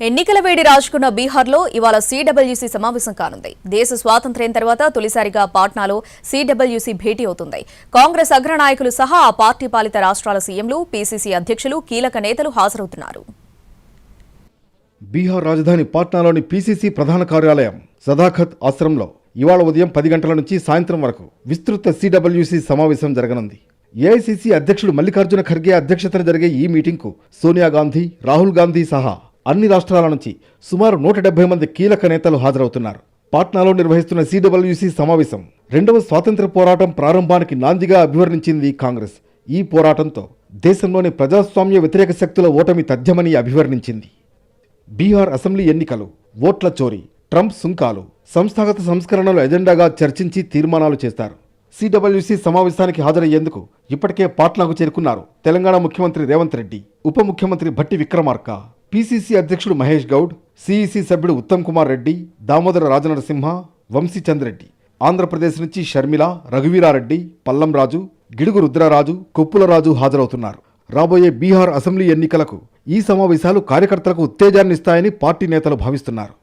ఎన్నికల వేడి రాజుకున్న బీహార్లో ఇవాళ సీడబ్ల్యూసీ సమావేశం కానుంది. దేశ స్వాతంత్ర్యం తర్వాత తొలిసారిగా పాట్నాలో సీడబ్ల్యూసీ భేటీ అవుతుంది. కాంగ్రెస్ అగ్రనాయకులు సహా ఆ పార్టీ పాలిత రాష్ట్రాల సీఎంలు, పీసీసీ అధ్యక్షులు, కీలక నేతలు హాజరవుతున్నారు. బీహార్ రాజధాని పాట్నాలోని పీసీసీ ప్రధాన కార్యాలయం సదాఖత్ ఆశ్రమంలో ఇవాళ ఉదయం 10 గంటల నుంచి సాయంత్రం వరకు విస్తృత సీడబ్ల్యూసీ సమావేశం జరగనుంది. ఏఐసీసీ అధ్యక్షుడు మల్లికార్జున ఖర్గే అధ్యక్షతన జరిగే ఈ మీటింగ్కు సోనియా గాంధీ, రాహుల్ గాంధీ సహా అన్ని రాష్ట్రాల నుంచి సుమారు 170 మంది కీలక నేతలు హాజరవుతున్నారు. పాట్నాలో నిర్వహిస్తున్న సీడబ్ల్యూసీ సమావేశం 2వ స్వాతంత్ర్య పోరాటం ప్రారంభానికి నాందిగా అభివర్ణించింది కాంగ్రెస్. ఈ పోరాటంతో దేశంలోని ప్రజాస్వామ్య వ్యతిరేక శక్తుల ఓటమి తథ్యమని అభివర్ణించింది. బీహార్ అసెంబ్లీ ఎన్నికలు, ఓట్ల చోరీ, ట్రంప్ సుంకాలు, సంస్థాగత సంస్కరణలు ఎజెండాగా చర్చించి తీర్మానాలు చేస్తారు. సీడబ్ల్యూసీ సమావేశానికి హాజరయ్యేందుకు ఇప్పటికే పాట్నాకు చేరుకున్నారు తెలంగాణ ముఖ్యమంత్రి రేవంత్ రెడ్డి, ఉప ముఖ్యమంత్రి భట్టి విక్రమార్క, పీసీసీ అధ్యక్షుడు మహేష్ గౌడ్, సీఈసీ సభ్యుడు ఉత్తమ్ కుమార్ రెడ్డి, దామోదర రాజనరసింహ, వంశీచంద్ రెడ్డి. ఆంధ్రప్రదేశ్ నుంచి షర్మిల, రఘువీరారెడ్డి, పల్లం రాజు, గిడుగు రుద్రరాజు, కొప్పులరాజు హాజరవుతున్నారు. రాబోయే బీహార్ అసెంబ్లీ ఎన్నికలకు ఈ సమావేశాలు కార్యకర్తలకు ఉత్తేజాన్నిస్తాయని పార్టీ నేతలు భావిస్తున్నారు.